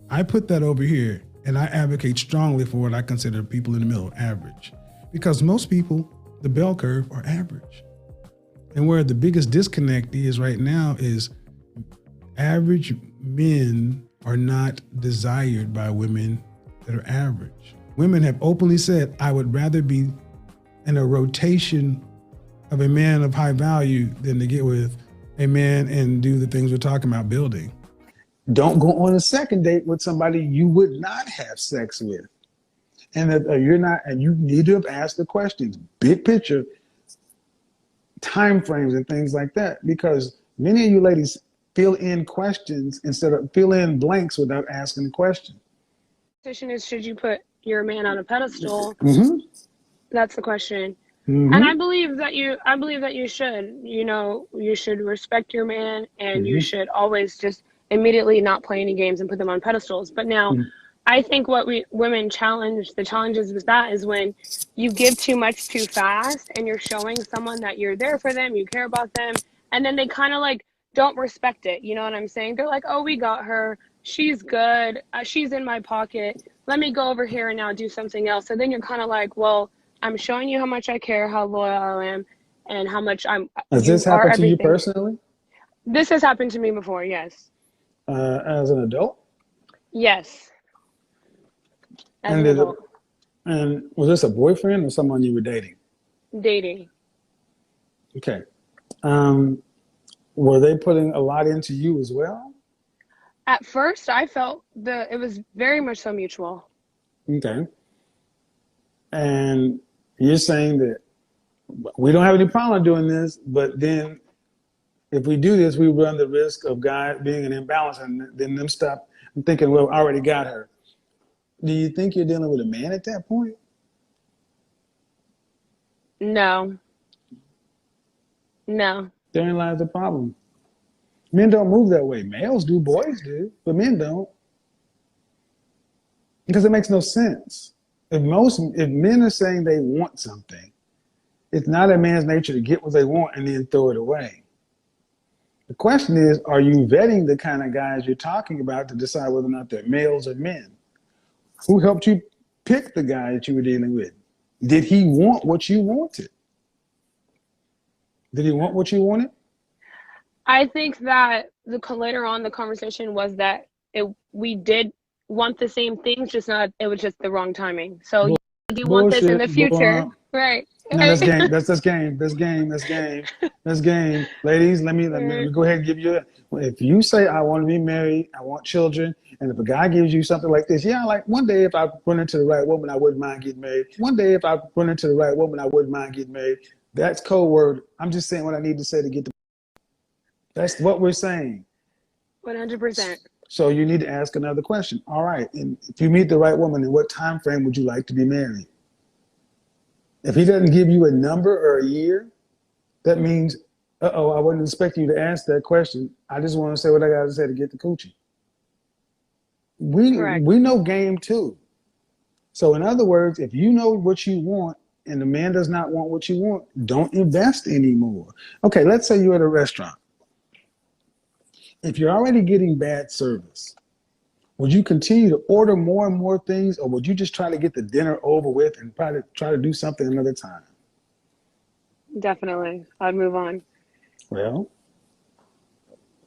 I put that over here and I advocate strongly for what I consider people in the middle, average. Because most people, the bell curve, are average. And where the biggest disconnect is right now is average men are not desired by women that are average. Women have openly said, I would rather be in a rotation of a man of high value than to get with a man and do the things we're talking about building. Don't go on a second date with somebody you would not have sex with. And that you're not, and you need to have asked the questions, big picture, time frames and things like that, because many of you ladies fill in questions instead of fill in blanks without asking the question. Question is, should you put your man on a pedestal? Mm-hmm. That's the question. Mm-hmm. And I believe that you should, you should respect your man, and you should always just immediately not play any games and put them on pedestals. But now I think what women the challenges with that is when you give too much too fast and you're showing someone that you're there for them, you care about them, and then they kind of like don't respect it. You know what I'm saying? They're like, oh, we got her. She's good. She's in my pocket. Let me go over here and now do something else. So then you're kind of like, well, I'm showing you how much I care, how loyal I am, and how much Has this happened to you personally? This has happened to me before, yes. As an adult? Yes. As an adult. And was this a boyfriend or someone you were dating? Dating. Okay. Were they putting a lot into you as well? At first, I felt it was very much so mutual. Okay. And you're saying that we don't have any problem doing this, but then if we do this, we run the risk of guys being an imbalance and then them stop and thinking, well, I already got her. Do you think you're dealing with a man at that point? No. Therein lies the problem. Men don't move that way. Males do, boys do, but men don't. Because it makes no sense. If men are saying they want something, it's not a man's nature to get what they want and then throw it away. The question is, are you vetting the kind of guys you're talking about to decide whether or not they're males or men? Who helped you pick the guy that you were dealing with? Did he want what you wanted? Did he want what you wanted? I think that later on the conversation was that we did want the same things, it was just the wrong timing. So you want this in the future, right? No, that's game. That's game. That's game. That's game. That's game. Ladies, let me go ahead and give you. If you say I want to be married, I want children, and if a guy gives you something like this, yeah, like one day if I run into the right woman, I wouldn't mind getting married. One day if I run into the right woman, I wouldn't mind getting married. That's code word. I'm just saying what I need to say to get the. That's what we're saying. 100%. So you need to ask another question. All right, and if you meet the right woman, in what time frame would you like to be married? If he doesn't give you a number or a year, that means, I wasn't expecting you to ask that question. I just want to say what I got to say to get the coochie. We know game too. So in other words, if you know what you want and the man does not want what you want, don't invest anymore. Okay, let's say you're at a restaurant. If you're already getting bad service, would you continue to order more and more things, or would you just try to get the dinner over with and try to do something another time? Definitely. I'd move on. Well,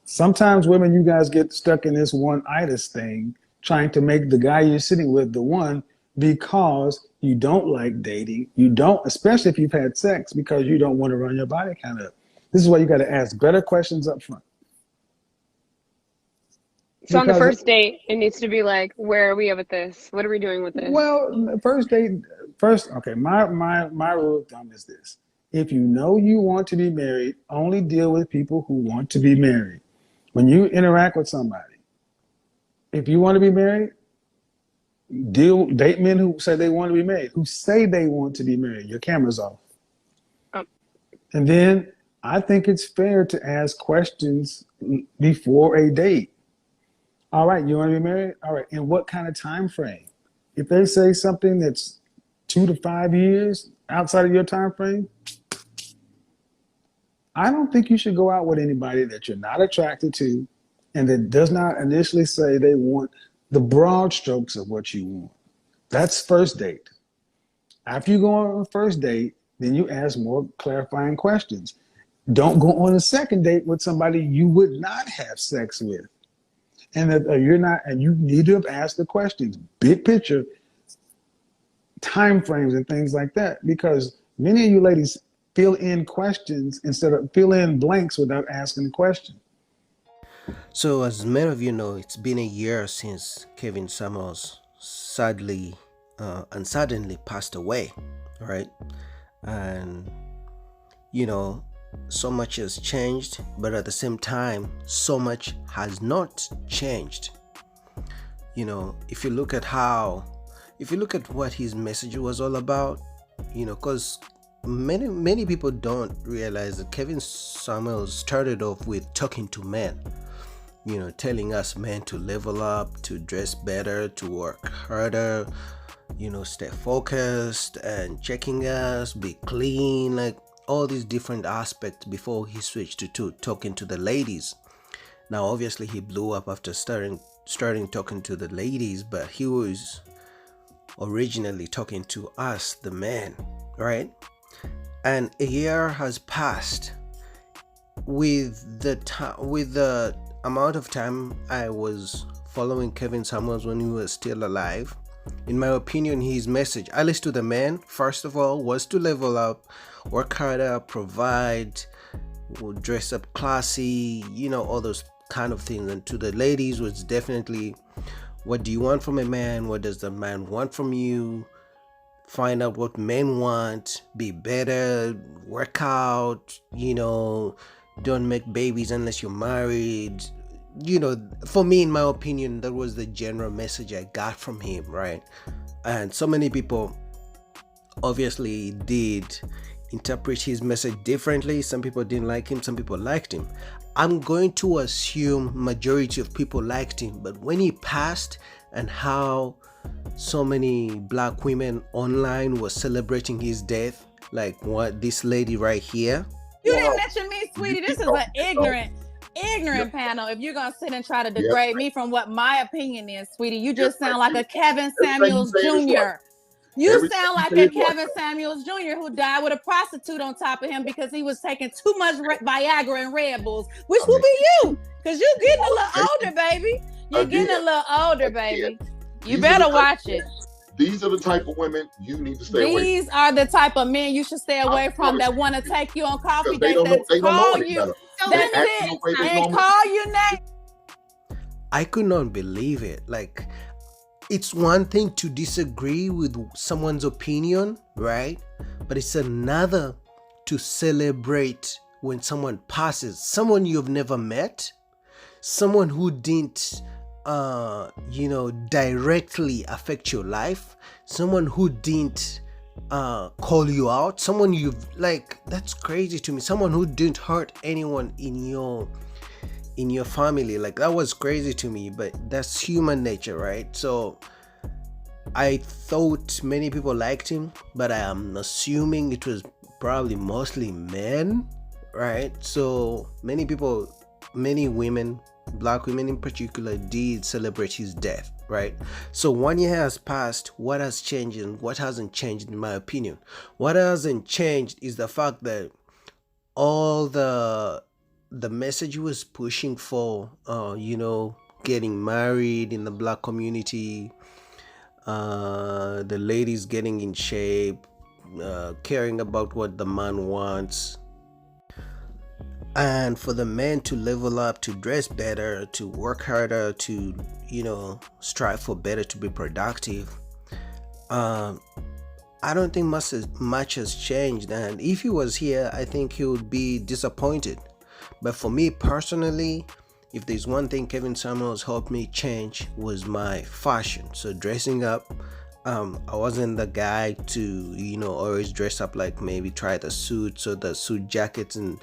sometimes women, you guys get stuck in this one-itis thing, trying to make the guy you're sitting with the one because you don't like dating. You don't, especially if you've had sex, because you don't want to run your body count up. This is why you got to ask better questions up front. So on the first date, it needs to be like, where are we at with this? What are we doing with this? Well, okay, my rule of thumb is this. If you know you want to be married, only deal with people who want to be married. When you interact with somebody, if you want to be married, date men who say they want to be married, who say they want to be married. Your camera's off. And then I think it's fair to ask questions before a date. All right, you want to be married? All right, in what kind of time frame? If they say something that's 2 to 5 years outside of your time frame, I don't think you should go out with anybody that you're not attracted to and that does not initially say they want the broad strokes of what you want. That's first date. After you go on a first date, then you ask more clarifying questions. Don't go on a second date with somebody you would not have sex with. And that you're not, and you need to have asked the questions, big picture, time frames and things like that, because many of you ladies fill in questions instead of fill in blanks without asking the question. So, as many of you know, it's been a year since Kevin Samuels sadly and suddenly passed away, right? And you know, so much has changed, but at the same time, so much has not changed. You know, if you look at what his message was all about, you know, because many people don't realize that Kevin Samuels started off with talking to men, you know, telling us men to level up, to dress better, to work harder, you know, stay focused and checking us, be clean, like all these different aspects before he switched to talking to the ladies. Now, obviously, he blew up after starting talking to the ladies, but he was originally talking to us, the men, right? And a year has passed. With the amount of time I was following Kevin Samuels when he was still alive, in my opinion, his message, at least to the men, first of all, was to level up, work harder, provide, dress up classy, you know, all those kind of things. And to the ladies was definitely, what do you want from a man? What does the man want from you? Find out what men want, be better, work out, you know, don't make babies unless you're married. You know, for me, in my opinion, that was the general message I got from him, right? And so many people obviously did interpret his message differently. Some people didn't like him, some people liked him. I'm going to assume majority of people liked him, but when he passed and how so many black women online were celebrating his death, like what this lady right here. You didn't mention me, sweetie. This is an ignorant panel. If you're gonna sit and try to degrade me from what my opinion is, sweetie, you just sound like a Kevin Samuels Jr. You sound like a Kevin Samuels Jr. who died with a prostitute on top of him because he was taking too much Viagra and Red Bulls, which will be you, because you're getting a little older, baby. You're getting a little older, baby. You better watch it. These are the type of women you need to stay away. These are the type of men you should stay away from that want to take you on coffee dates, that call you. That's it. And call you name. I could not believe it. Like, it's one thing to disagree with someone's opinion, right? But it's another to celebrate when someone passes, someone you've never met, someone who didn't directly affect your life, someone who didn't call you out, someone you've, like, that's crazy to me, someone who didn't hurt anyone in your family. Like, that was crazy to me, but that's human nature, right? So I thought many people liked him, but I am assuming it was probably mostly men, right? So many people, many women, black women in particular, did celebrate his death, right? So 1 year has passed. What has changed and what hasn't changed, in my opinion? What hasn't changed is the fact that all the message he was pushing for, getting married in the black community, the ladies getting in shape, caring about what the man wants, and for the men to level up, to dress better, to work harder, to strive for better, to be productive. I don't think much has changed, and if he was here, I think he would be disappointed. But for me personally, if there's one thing Kevin Samuels helped me change, was my fashion. So dressing up, I wasn't the guy to always dress up, like maybe try the suits or the suit jackets and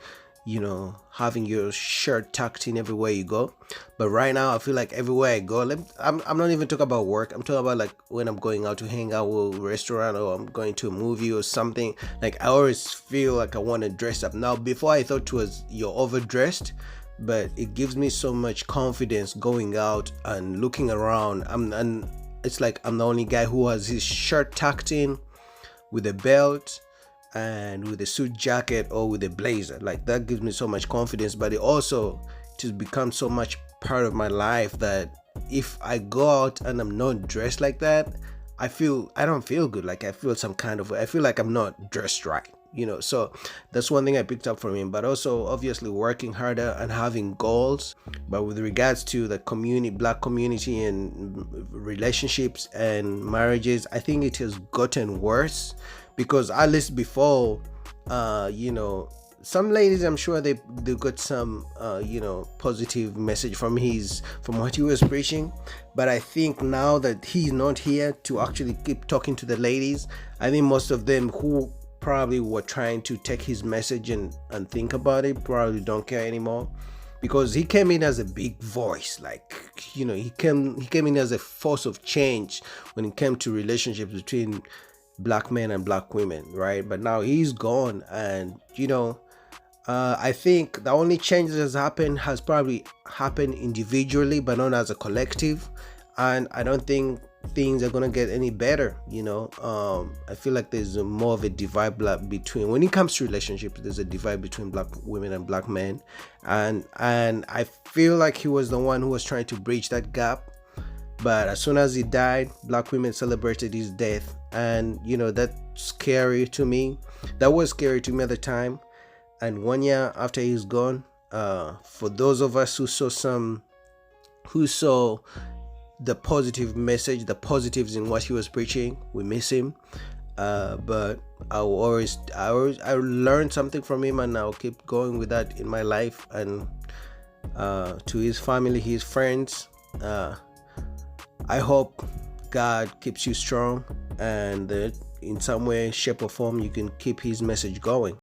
having your shirt tucked in everywhere you go. But right now, I feel like everywhere I go, I'm not even talking about work. I'm talking about like when I'm going out to hang out with a restaurant, or I'm going to a movie or something. Like, I always feel like I want to dress up. Now, before I thought it was you're overdressed, but it gives me so much confidence going out and looking around. And it's like I'm the only guy who has his shirt tucked in with a belt and with a suit jacket or with a blazer. Like, that gives me so much confidence, but it also just becomes so much part of my life that if I go out and I'm not dressed like that, I don't feel good. Like, I feel some kind of way. I feel like I'm not dressed right, so that's one thing I picked up from him. But also, obviously, working harder and having goals. But with regards to the black community and relationships and marriages, I think it has gotten worse, because at least before, some ladies, I'm sure they got some positive message from what he was preaching. But I think now that he's not here to actually keep talking to the ladies, I think most of them who probably were trying to take his message and think about it probably don't care anymore, because he came in as a big voice. Like, he came in as a force of change when it came to relationships between black men and black women, right? But now he's gone, and I think the only change that has probably happened individually, but not as a collective. And I don't think things are gonna get any better. I feel like there's more of a divide between, when it comes to relationships, there's a divide between black women and black men, and I feel like he was the one who was trying to bridge that gap. But as soon as he died, black women celebrated his death, and that's scary to me. That was scary to me at the time. And 1 year after he's gone, for those of us who saw the positive message, the positives in what he was preaching, we miss him. But I learned something from him, and I'll keep going with that in my life. And to his family, his friends, I hope God keeps you strong, and that in some way, shape, or form, you can keep his message going.